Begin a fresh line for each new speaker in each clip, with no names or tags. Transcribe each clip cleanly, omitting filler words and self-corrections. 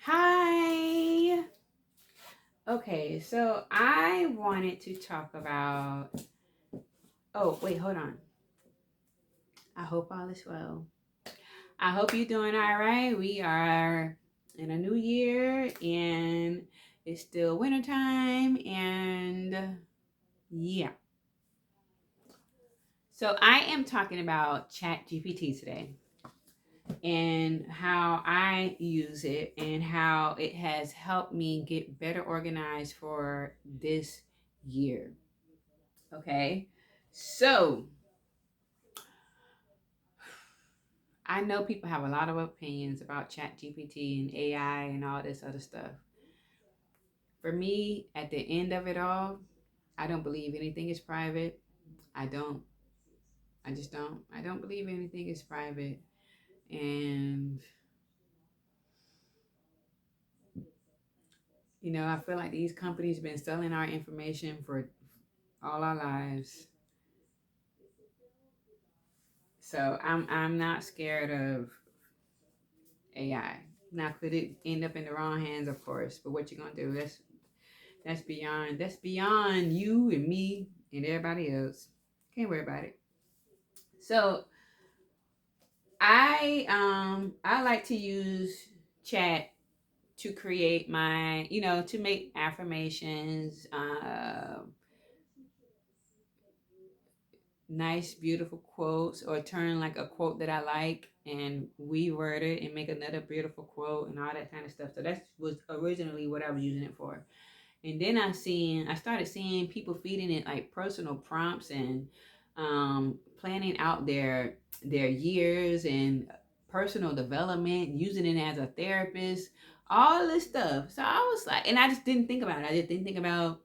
Hi. Okay, so I wanted to talk about. Oh, wait, hold on. I hope all is well. I hope you're doing all right. We are in a new year and it's still wintertime. And yeah. So I am talking about Chat GPT today and how I use it and how it has helped me get better organized for this year. Okay. So I know people have a lot of opinions about Chat GPT and AI and all this other stuff. For me, at the end of it all, I don't believe anything is private. I don't. I just don't. I don't believe anything is private. And, I feel like these companies have been selling our information for all our lives. So I'm not scared of AI. Now, could it end up in the wrong hands? Of course. But what you gonna do? That's beyond you and me and everybody else. Can't worry about it. So I like to use chat to create to make affirmations, nice, beautiful quotes, or turn like a quote that I like and reword it and make another beautiful quote and all that kind of stuff. So that was originally what I was using it for. And then I started seeing people feeding it like personal prompts and planning out their years and personal development, using it as a therapist, all this stuff. So I was like, and I just didn't think about it. I just didn't think about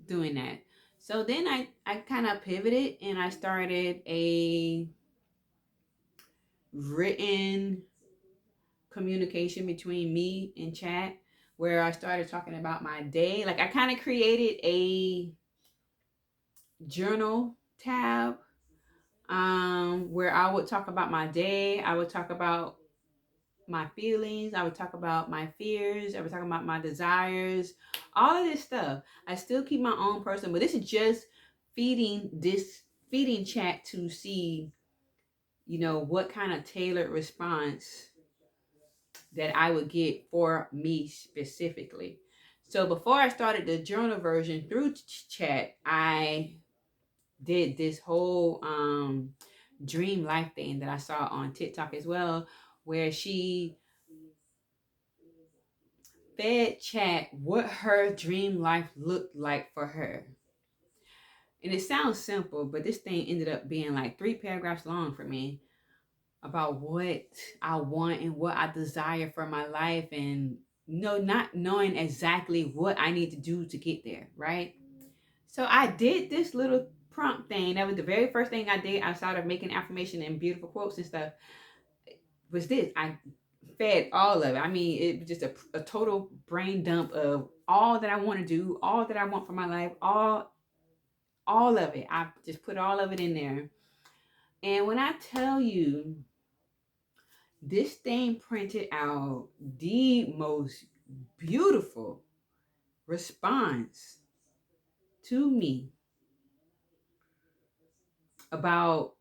doing that. So then I kind of pivoted and I started a written communication between me and chat where I started talking about my day. Like I kind of created a journal tab where I would talk about my day. I would talk about my feelings. I would talk about my fears. I would talk about my desires. All of this stuff. I still keep my own person, but this is just feeding chat to see, what kind of tailored response that I would get for me specifically. So before I started the journal version through chat, I did this whole dream life thing that I saw on TikTok as well, where she fed chat what her dream life looked like for her. And it sounds simple, but this thing ended up being like 3 paragraphs long for me about what I want and what I desire for my life, and not knowing exactly what I need to do to get there, right? So I did this little prompt thing. That was the very first thing I did outside of making affirmation and beautiful quotes and stuff. Was this? I fed all of it. I mean, it was just a total brain dump of all that I want to do, all that I want for my life, all of it. I just put all of it in there. And when I tell you, this thing printed out the most beautiful response to me about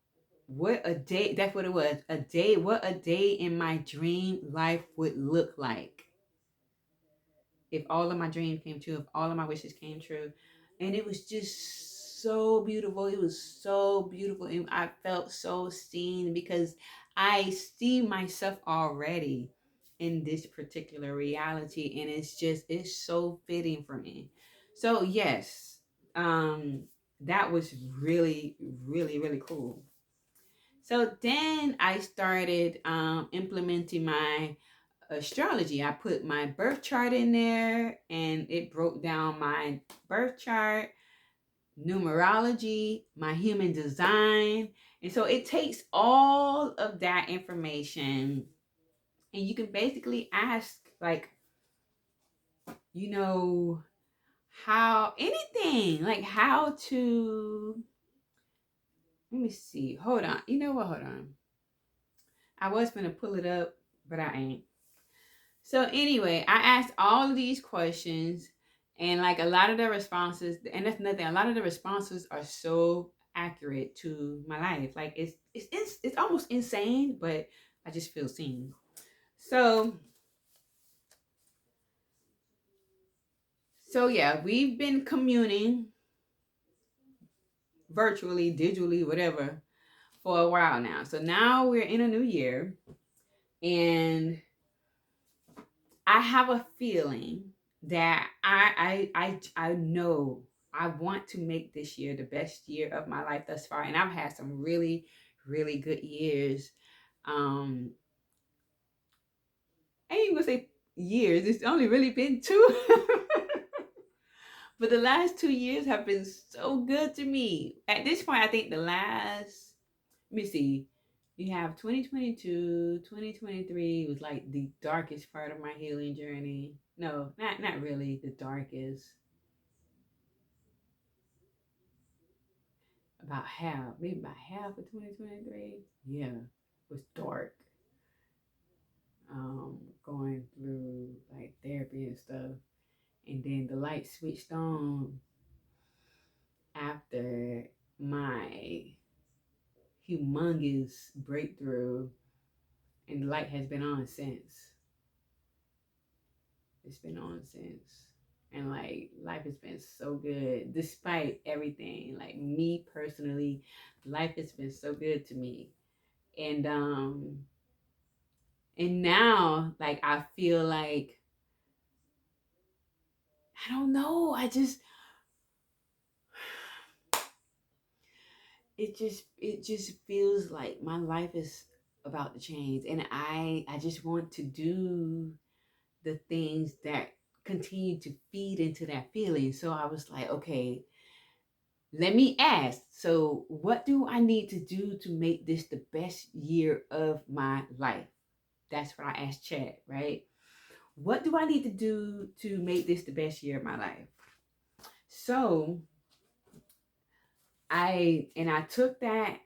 what a day, that's what it was, a day, what a day in my dream life would look like if all of my dreams came true, if all of my wishes came true. And it was just so beautiful. It was so beautiful. And I felt so seen because I see myself already in this particular reality. And it's so fitting for me. So, yes, that was really, really, really cool. So then I started implementing my astrology. I put my birth chart in there and it broke down my birth chart, numerology, my human design. And so it takes all of that information and you can basically ask, like, you know, how anything, like how to, let me see. Hold on. You know what? Hold on. I was going to pull it up, but I ain't. So anyway, I asked all of these questions, and like a lot of the responses, and that's nothing. A lot of the responses are so accurate to my life. Like it's almost insane, but I just feel seen. So yeah, we've been communing virtually, digitally, whatever, for a while now. So now we're in a new year, and I have a feeling that I know I want to make this year the best year of my life thus far, and I've had some really really good years. Um, I ain't gonna say years; it's only really been two, but the last 2 years have been so good to me. At this point, I think the last, let me see. You have 2022, 2023 was like the darkest part of my healing journey. No, not really the darkest. About half, maybe about half of 2023. Yeah, was dark. Going through like therapy and stuff, and then the light switched on after my humongous breakthrough, and the light has been on since. It's been on since. And like life has been so good despite everything. Like me personally, life has been so good to me. And now like I feel like I don't know, it just feels like my life is about to change, and I just want to do the things that continue to feed into that feeling. So I was like, okay, let me ask. So, what do I need to do to make this the best year of my life? That's what I asked Chad, right? What do I need to do to make this the best year of my life? So, I took that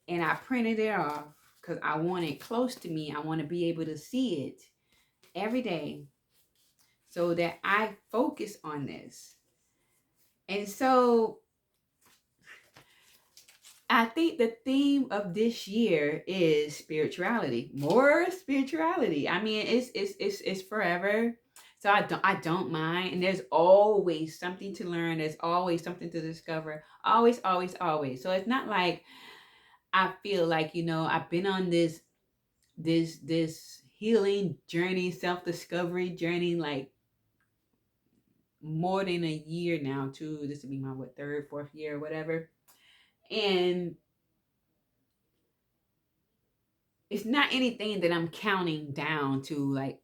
and I printed it off because I want it close to me. I want to be able to see it every day so that I focus on this. And so I think the theme of this year is spirituality, more spirituality. I mean, it's forever, so I don't mind. And there's always something to learn. There's always something to discover. Always, always, always. So it's not like I feel like I've been on this healing journey, self discovery journey, like more than a year now. Too. This would be my third, fourth year, whatever, and it's not anything that I'm counting down to, like,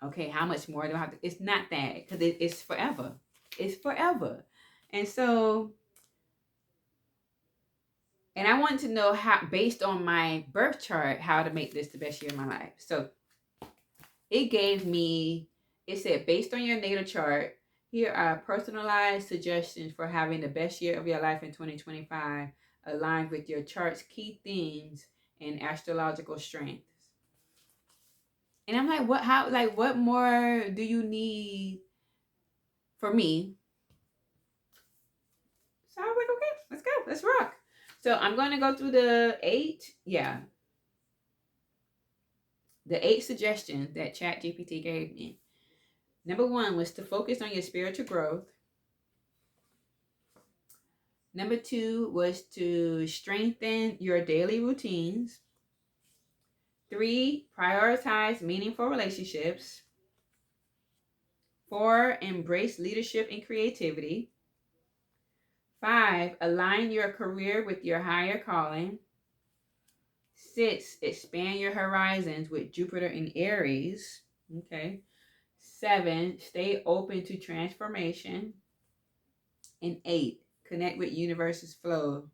okay, how much more do I have to? It's not that, because it's forever. It's forever. And so, and I want to know how, based on my birth chart, how to make this the best year of my life. So it gave me, it said, based on your natal chart, here are personalized suggestions for having the best year of your life in 2025, aligned with your chart's key themes and astrological strengths. And I'm like, what more do you need for me? So I was like, okay, let's go. Let's rock. So I'm going to go through the eight suggestions that ChatGPT gave me. Number one was to focus on your spiritual growth. Number two was to strengthen your daily routines. 3, prioritize meaningful relationships. 4, embrace leadership and creativity. 5, align your career with your higher calling. 6, expand your horizons with Jupiter in Aries. Okay. 7, stay open to transformation. And 8, connect with universe's flow.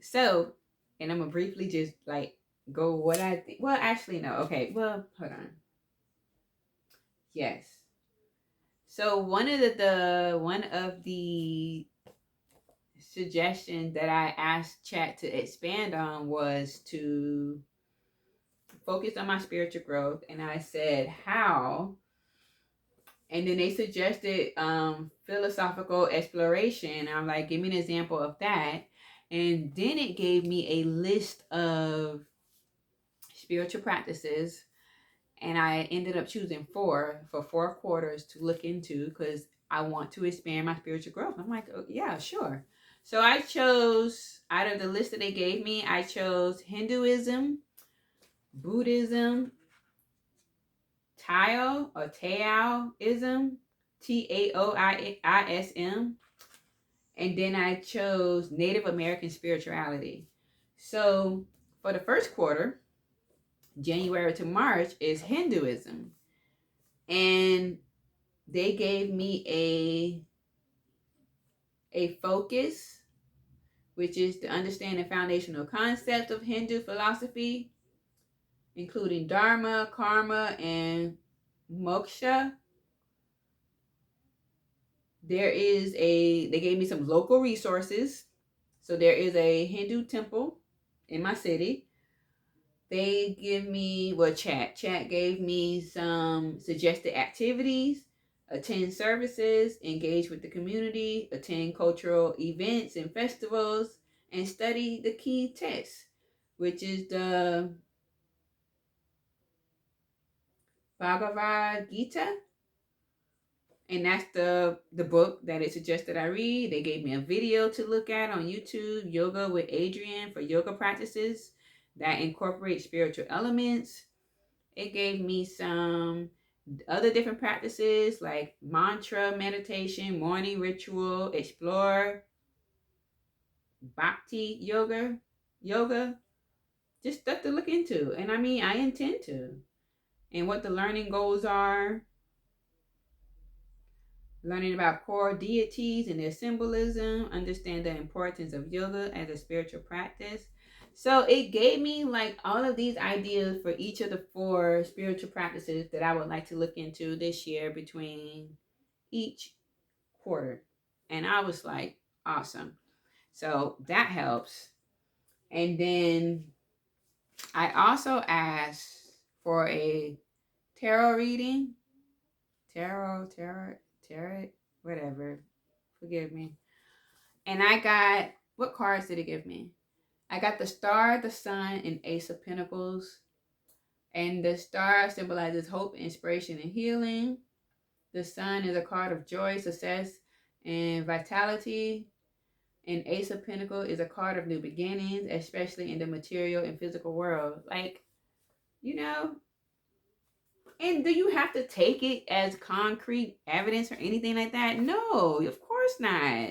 So, and I'm gonna briefly just like go what I think. Well, actually, no. Okay. Well, hold on. Yes. So one of the suggestion that I asked Chat to expand on was to focus on my spiritual growth. And I said, how? And then they suggested philosophical exploration. I'm like, give me an example of that. And then it gave me a list of spiritual practices. And I ended up choosing four for 4 quarters to look into because I want to expand my spiritual growth. I'm like, oh, yeah, sure. So I chose, out of the list that they gave me, I chose Hinduism, Buddhism, Taoism, Taoism, and then I chose Native American spirituality. So for the first quarter, January to March, is Hinduism. And they gave me a focus, which is to understand the foundational concepts of Hindu philosophy, including Dharma, Karma, and Moksha. They gave me some local resources. So there is a Hindu temple in my city. They give me, well, Chat gave me some suggested activities, attend services, engage with the community, attend cultural events and festivals, and study the key text, which is the Bhagavad Gita. And that's the book that it suggested I read. They gave me a video to look at on YouTube, Yoga with Adrian, for yoga practices that incorporate spiritual elements. It gave me some other different practices like mantra meditation, morning ritual, explore, bhakti yoga, just stuff to look into. And I mean, I intend to. And what the learning goals are, learning about core deities and their symbolism, understand the importance of yoga as a spiritual practice. So it gave me like all of these ideas for each of the 4 spiritual practices that I would like to look into this year between each quarter. And I was like, awesome. So that helps. And then I also asked for a tarot reading. Tarot, whatever. Forgive me. And I got, what cards did it give me? I got the Star, the Sun, and Ace of Pentacles. And the Star symbolizes hope, inspiration, and healing. The Sun is a card of joy, success, and vitality. And Ace of Pentacles is a card of new beginnings, especially in the material and physical world. Like, you know, and do you have to take it as concrete evidence or anything like that? No, of course not.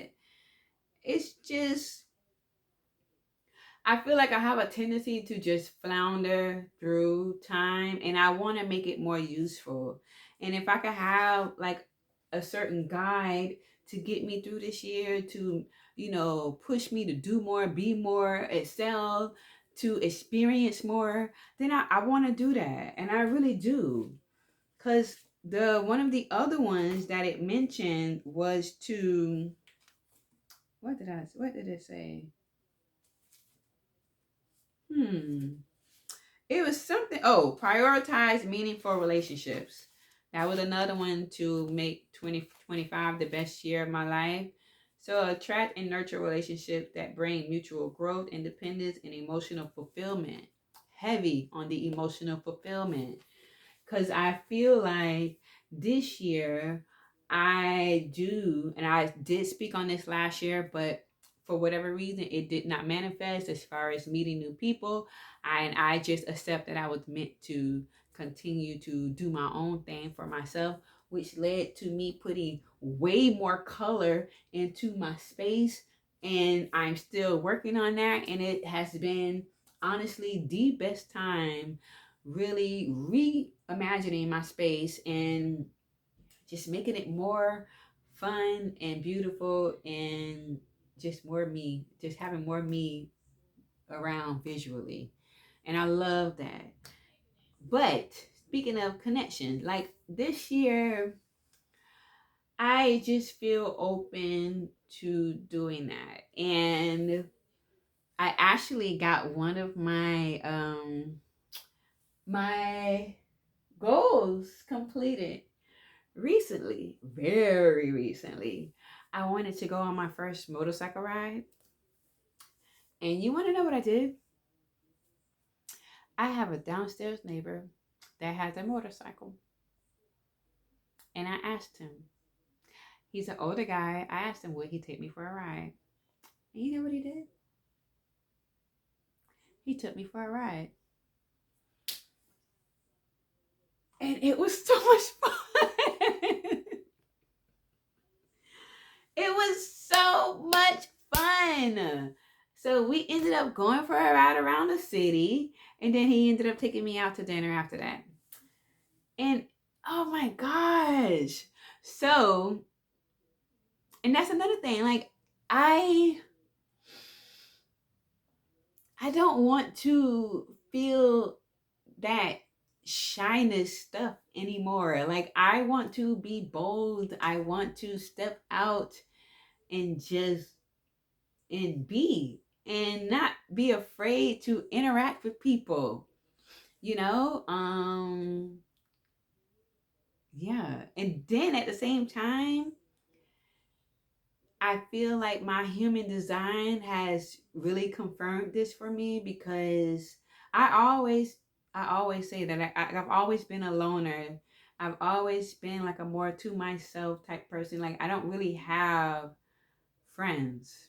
It's just, I feel like I have a tendency to just flounder through time, and I want to make it more useful. And if I could have like a certain guide to get me through this year, to, push me to do more, be more, excel, to experience more, then I want to do that. And I really do. Because the one of the other ones that it mentioned was to, what did it say? It was something, prioritize meaningful relationships. That was another one, to make 2025 the best year of my life. So attract and nurture relationships that bring mutual growth, independence, and emotional fulfillment. Heavy on the emotional fulfillment. Because I feel like this year and I did speak on this last year, but for whatever reason, it did not manifest as far as meeting new people. And I just accept that I was meant to continue to do my own thing for myself, which led to me putting way more color into my space. And I'm still working on that. And it has been honestly the best time really reimagining my space and just making it more fun and beautiful, and just more me, just having more me around visually. And I love that. But speaking of connection, like this year, I just feel open to doing that. And I actually got one of my goals completed recently, very recently. I wanted to go on my first motorcycle ride. And you want to know what I did? I have a downstairs neighbor that has a motorcycle. And I asked him, he's an older guy. I asked him, would he take me for a ride? And you know what he did? He took me for a ride. And it was so much fun. It was so much fun. So we ended up going for a ride around the city. And then he ended up taking me out to dinner after that. And oh my gosh. So, and that's another thing. Like, I I don't want to feel that shyness stuff anymore. Like, I want to be bold. I want to step out and just and be and not be afraid to interact with people. You know? Yeah. And then at the same time, I feel like my human design has really confirmed this for me because I always I always say that I've always been a loner. I've always been like a more to myself type person. Like, I don't really have friends.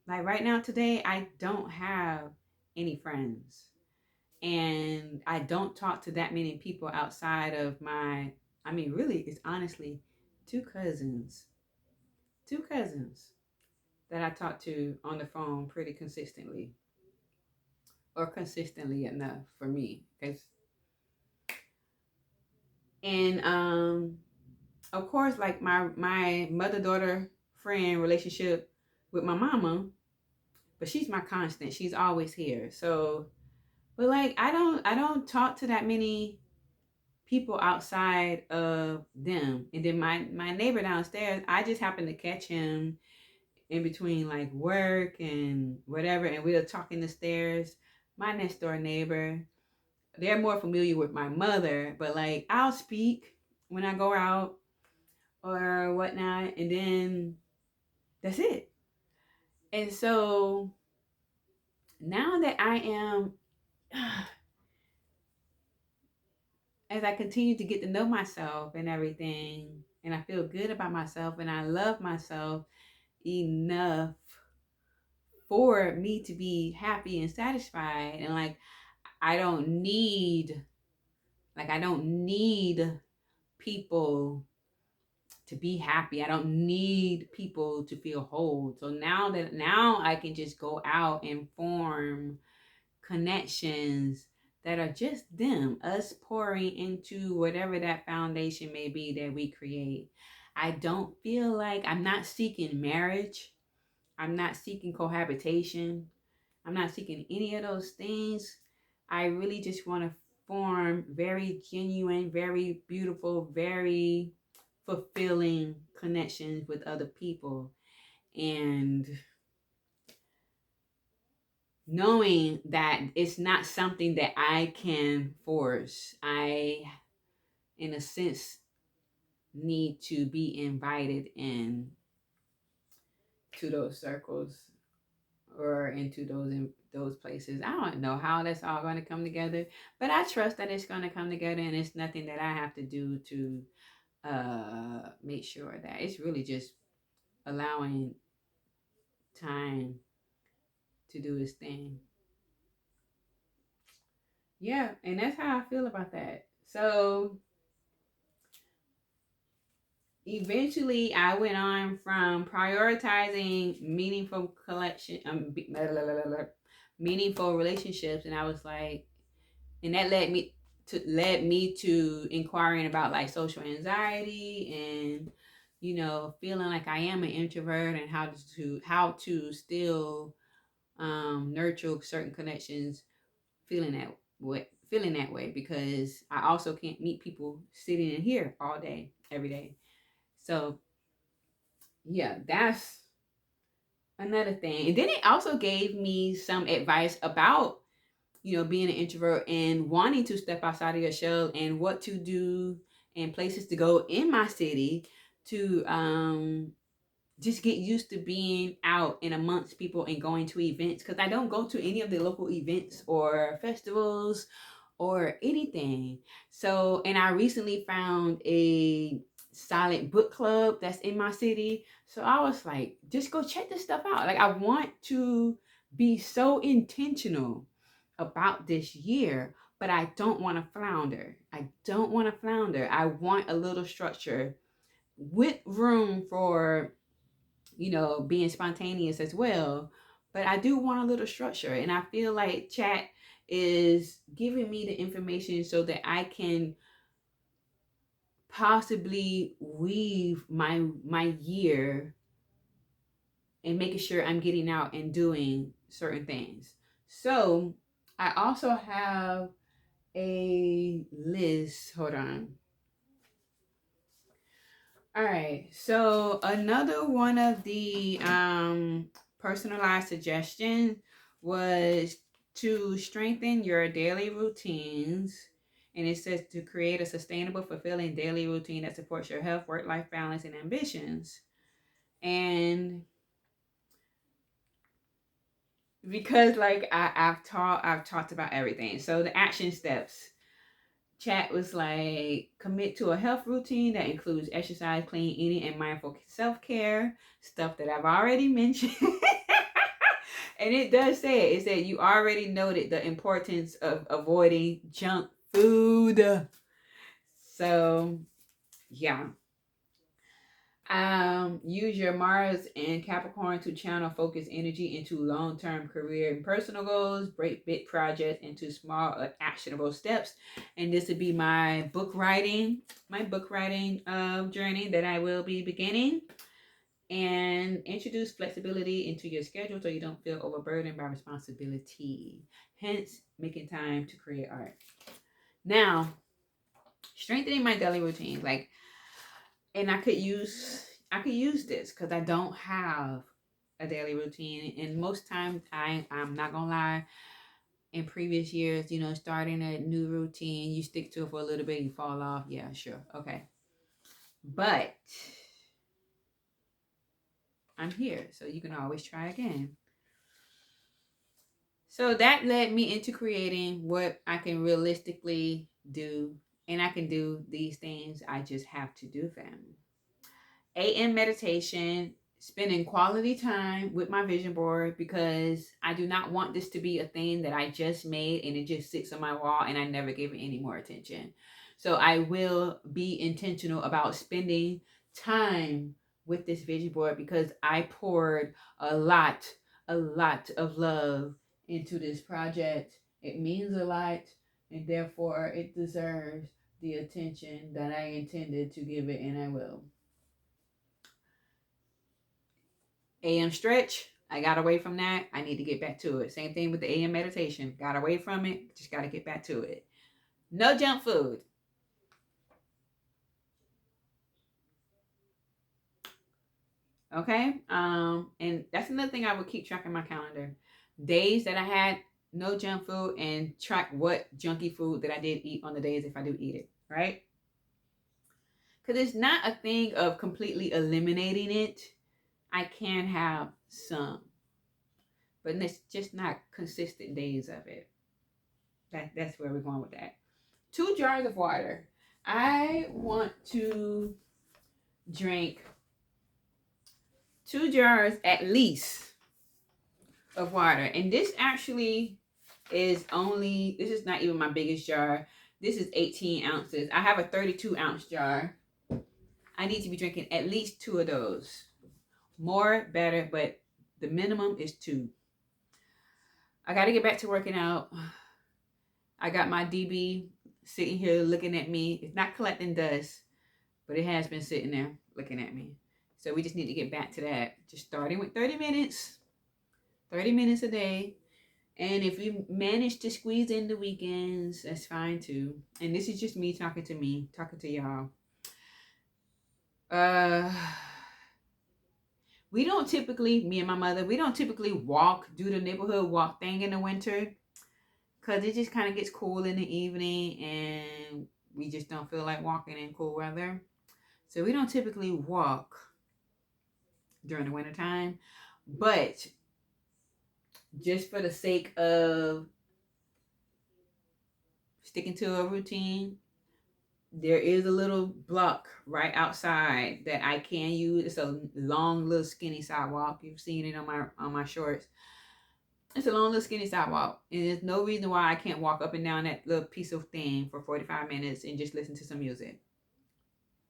Like right now today, I don't have any friends. And I don't talk to that many people outside of I mean, really, it's honestly two cousins. Two cousins that I talk to on the phone pretty consistently, or consistently enough for me. And of course, like my mother daughter friend relationship with my mama, but she's my constant. She's always here. So, but like I don't talk to that many people outside of them. And then my neighbor downstairs, I just happened to catch him in between like work and whatever, and we were talking the stairs. My next door neighbor, they're more familiar with my mother, but like I'll speak when I go out or whatnot, and then that's it. And so now that I am, as I continue to get to know myself and everything, and I feel good about myself and I love myself enough for me to be happy and satisfied, and like I don't need I don't need people to be happy. I don't need people to feel whole. So now I can just go out and form connections that are just them, us pouring into whatever that foundation may be that we create. I don't feel like I'm not seeking marriage. I'm not seeking cohabitation. I'm not seeking any of those things. I really just want to form very genuine, very beautiful, very fulfilling connections with other people. And knowing that it's not something that I can force. I, in a sense, need to be invited in to those circles or into those places. I don't know how that's all going to come together, but I trust that it's going to come together, and it's nothing that I have to do to make sure that it's really just allowing time to do its thing. Yeah, and that's how I feel about that. So eventually I went on from prioritizing meaningful collection meaningful relationships, and I was like, and that led me to inquiring about like social anxiety and feeling like I am an introvert, and how to still nurture certain connections, feeling that way, feeling that way because I also can't meet people sitting in here all day, every day. So yeah, that's another thing. And then it also gave me some advice about, being an introvert and wanting to step outside of your shell and what to do and places to go in my city to just get used to being out and amongst people and going to events because I don't go to any of the local events or festivals or anything. So, and I recently found a silent book club that's in my city. So I was like, just go check this stuff out. Like, I want to be so intentional about this year, but I don't want to flounder. I don't want to flounder. I want a little structure with room for, being spontaneous as well. But I do want a little structure. And I feel like chat is giving me the information so that I can possibly weave my year and making sure I'm getting out and doing certain things. So I also have a list. Hold on. All right. So another one of the personalized suggestions was to strengthen your daily routines. And it says to create a sustainable, fulfilling daily routine that supports your health, work life balance, and ambitions. And because like I've talked about everything. So the action steps. Chat was like, commit to a health routine that includes exercise, clean eating, and mindful self-care, stuff that I've already mentioned. And it does say it said you already noted the importance of avoiding junk food. So yeah. Use your Mars and Capricorn to channel focus energy into long-term career and personal goals. Break big projects into small, actionable steps. And this would be my book writing journey that I will be beginning. And introduce flexibility into your schedule so you don't feel overburdened by responsibility. Hence, making time to create art. Now, strengthening my daily routine, and I could use this because I don't have a daily routine, and most times I'm not gonna lie. In previous years, starting a new routine, you stick to it for a little bit, you fall off. Yeah, sure, okay, but I'm here, so you can always try again. So that led me into creating what I can realistically do, and I can do these things. I just have to do them. AM meditation, spending quality time with my vision board because I do not want this to be a thing that I just made and it just sits on my wall and I never give it any more attention. So I will be intentional about spending time with this vision board because I poured a lot of love into this project. It means a lot and therefore it deserves the attention that I intended to give it, and I will. AM stretch, I got away from that. I need to get back to it. Same thing with the AM meditation. Got away from it. Just got to get back to it. No junk food. Okay. And that's another thing I would keep track in my calendar. Days that I had no junk food and track what junky food that I did eat on the days if I do eat it. Right? Because it's not a thing of completely eliminating it. I can have some, but it's just not consistent days of it. That's where we're going with that. 2 jars of water. I want to drink 2 jars at least of water. And this actually this is not even my biggest jar. This is 18 ounces. I have a 32-ounce jar. I need to be drinking at least 2 of those. More, better, but the minimum is 2. I got to get back to working out. I got my DB sitting here looking at me. It's not collecting dust, but it has been sitting there looking at me. So we just need to get back to that. Just starting with 30 minutes a day. And if you manage to squeeze in the weekends, that's fine too. And this is just me, talking to y'all. Uh, we don't typically, me and my mother, we don't typically do the neighborhood walk thing in the winter because it just kind of gets cool in the evening and we just don't feel like walking in cool weather. So we don't typically walk during the winter time. But just for the sake of sticking to a routine, there is a little block right outside that I can use. It's a long little skinny sidewalk. You've seen it on my shorts. It's a long little skinny sidewalk. And there's no reason why I can't walk up and down that little piece of thing for 45 minutes and just listen to some music.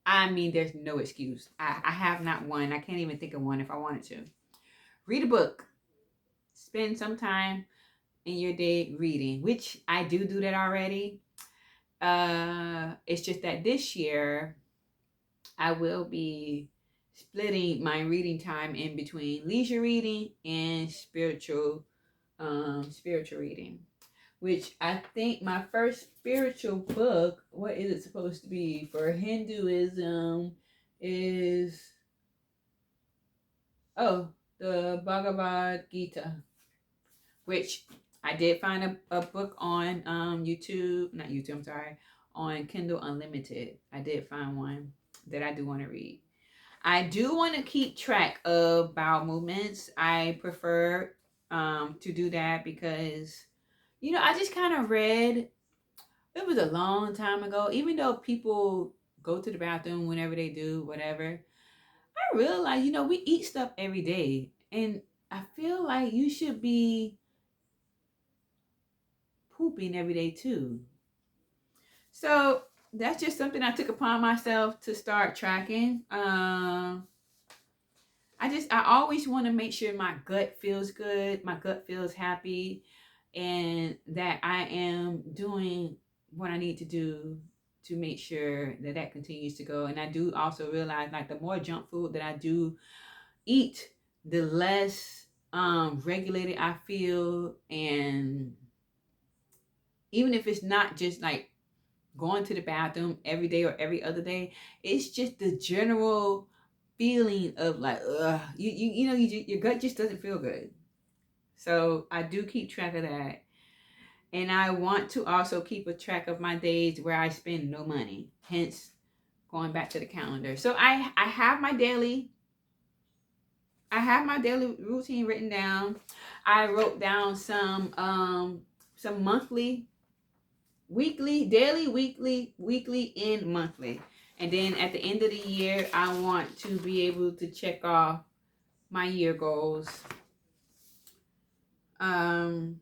I mean, there's no excuse. I have not one. I can't even think of one if I wanted to. Read a book. Spend some time in your day reading, which I do that already. It's just that this year I will be splitting my reading time in between leisure reading and spiritual reading, which I think my first spiritual book, what is it supposed to be for Hinduism, is the Bhagavad Gita, which I did find a book on YouTube, not YouTube, I'm sorry, on Kindle Unlimited. I did find one that I do want to read. I do want to keep track of bowel movements. I prefer to do that because, I just kind of read, it was a long time ago, even though people go to the bathroom whenever they do, whatever. I realize, we eat stuff every day. And I feel like you should be pooping every day too. So that's just something I took upon myself to start tracking. I always want to make sure my gut feels good, my gut feels happy, and that I am doing what I need to do to make sure that that continues to go. And I do also realize, like, the more junk food that I do eat, the less regulated I feel. And even if it's not just like going to the bathroom every day or every other day, it's just the general feeling of like, your gut just doesn't feel good. So I do keep track of that. And I want to also keep a track of my days where I spend no money, hence going back to the calendar. So I have my daily routine written down. I wrote down some monthly, weekly, daily, weekly, and monthly. And then at the end of the year, I want to be able to check off my year goals. And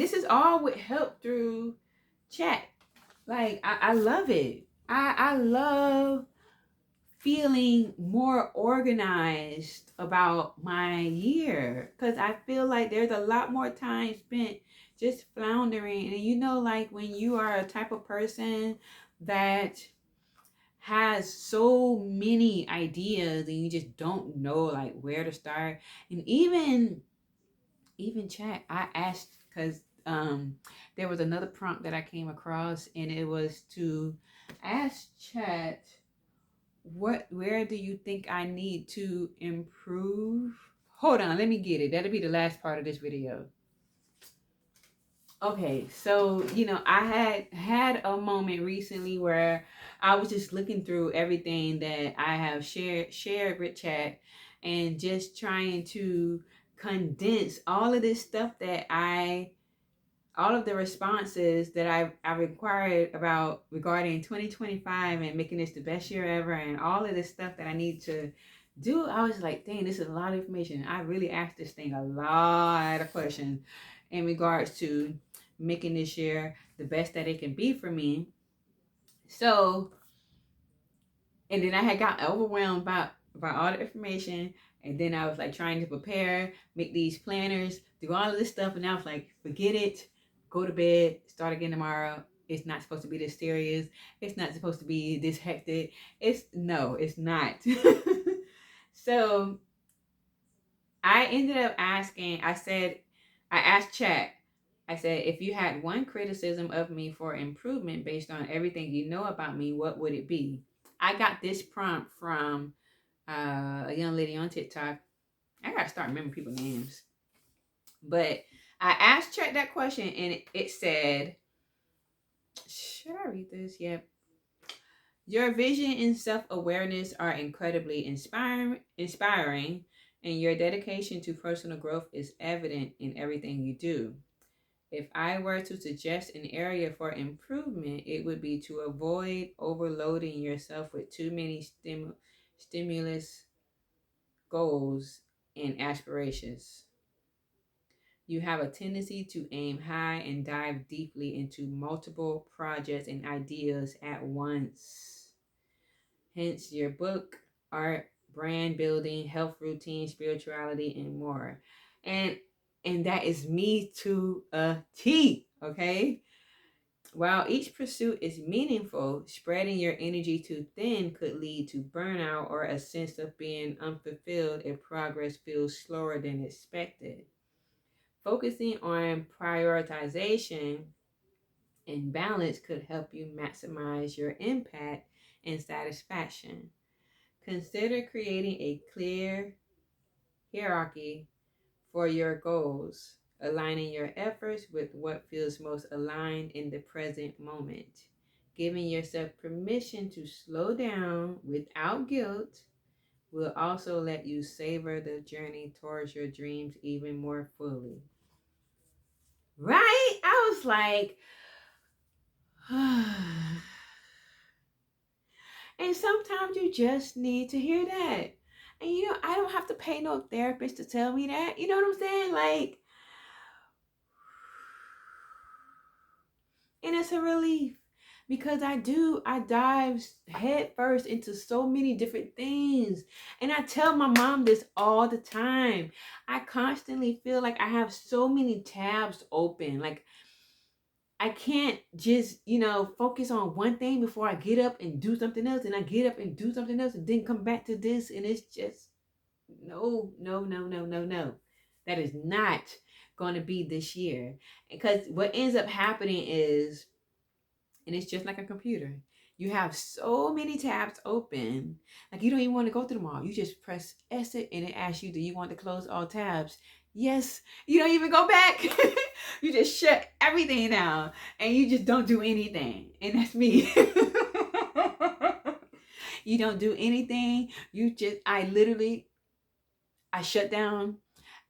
this is all with help through chat. Like, I love it. I love feeling more organized about my year, because I feel like there's a lot more time spent just floundering. And like, when you are a type of person that has so many ideas and you just don't know like where to start. And even chat, I asked, because there was another prompt that I came across, and it was to ask chat, where do you think I need to improve? Hold on, let me get it. That'll be the last part of this video. Okay, so I had a moment recently where I was just looking through everything that I have shared with chat, and just trying to condense all of this stuff that all of the responses that I required about regarding 2025 and making this the best year ever, and all of this stuff that I need to do. I was like, dang, this is a lot of information. I really asked this thing a lot of questions in regards to making this year the best that it can be for me. So, and then I had got overwhelmed by all the information. And then I was like trying to prepare, make these planners, do all of this stuff. And I was like, forget it. Go to bed, start again tomorrow. It's not supposed to be this serious. It's not supposed to be this hectic. It's not. So I ended up asking, I I asked Chat, I said, if you had one criticism of me for improvement based on everything you know about me, what would it be? I got this prompt from a young lady on TikTok. I gotta start remembering people's names. But I asked Chat that question, and it said, should I read this? Yep. Your vision and self-awareness are incredibly inspiring, and your dedication to personal growth is evident in everything you do. If I were to suggest an area for improvement, it would be to avoid overloading yourself with too many stimulus goals and aspirations. You have a tendency to aim high and dive deeply into multiple projects and ideas at once. Hence your book, art, brand building, health routine, spirituality, and more. And that is me to a T, okay? While each pursuit is meaningful, spreading your energy too thin could lead to burnout or a sense of being unfulfilled if progress feels slower than expected. Focusing on prioritization and balance could help you maximize your impact and satisfaction. Consider creating a clear hierarchy for your goals, aligning your efforts with what feels most aligned in the present moment. Giving yourself permission to slow down without guilt will also let you savor the journey towards your dreams even more fully. Right? I was like, and sometimes you just need to hear that. And I don't have to pay no therapist to tell me that. You know what I'm saying? Like, and it's a relief because I dive head first into so many different things. And I tell my mom this all the time. I constantly feel like I have so many tabs open. Like, I can't just, focus on one thing before I get up and do something else. And I get up and do something else and then come back to this. And it's just, no, no, no, no, no, no. That is not going to be this year. Because what ends up happening is, and it's just like a computer. You have so many tabs open, like you don't even want to go through them all. You just press exit and it asks you, do you want to close all tabs? Yes. You don't even go back. You just shut everything down and you just don't do anything. And that's me. You don't do anything. I shut down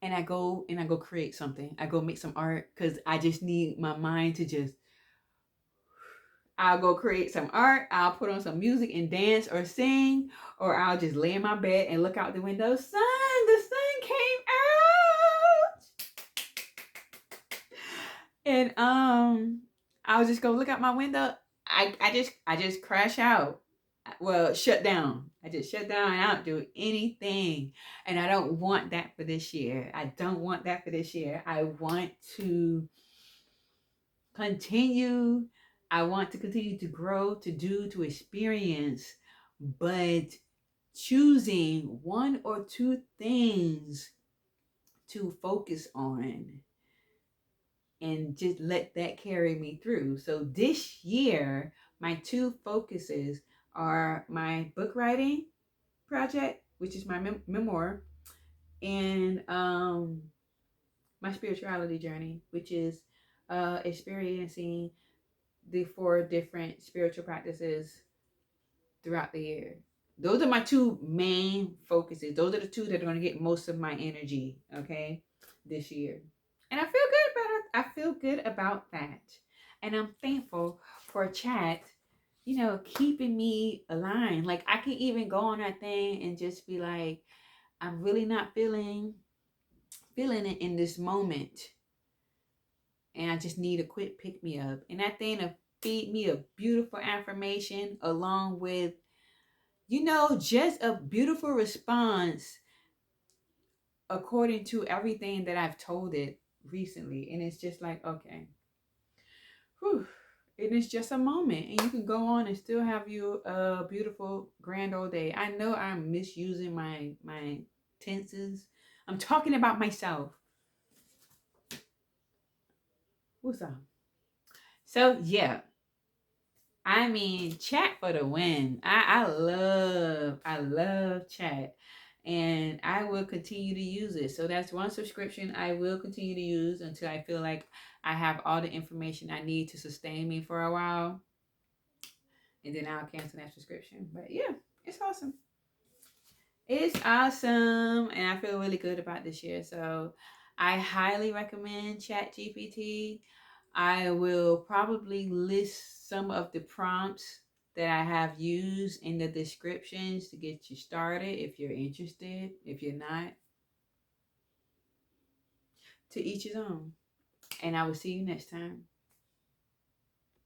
and I go create something. I go make some art because I just need my mind to just, I'll go create some art. I'll put on some music and dance or sing, or I'll just lay in my bed and look out the window. The sun came out, and I'll just go look out my window. I just crash out. Well, shut down. I just shut down and I don't do anything. And I don't want that for this year. I don't want that for this year. I want to continue. I want to continue to grow, to do, to experience, but choosing one or two things to focus on and just let that carry me through. So this year, my two focuses are my book writing project, which is my memoir, and my spirituality journey, which is experiencing the four different spiritual practices throughout the year. Those are my two main focuses. Those are the two that are going to get most of my energy, okay, this year. And I feel good about it. I feel good about that. And I'm thankful for Chat, keeping me aligned. Like I can even go on that thing and just be like, I'm really not feeling it in this moment. And I just need a quick pick me up. And that thing to feed me a beautiful affirmation along with, just a beautiful response according to everything that I've told it recently. And it's just like, okay, whew. And it's just a moment. And you can go on and still have you a beautiful grand old day. I know I'm misusing my tenses. I'm talking about myself. What's up? So yeah, I mean, chat for the win. I love chat, and I will continue to use it. So that's one subscription I will continue to use until I feel like I have all the information I need to sustain me for a while, and then I'll cancel that subscription. But yeah, it's awesome. It's awesome, and I feel really good about this year. So I highly recommend ChatGPT. I will probably list some of the prompts that I have used in the descriptions to get you started if you're interested. If you're not, to each his own. And I will see you next time.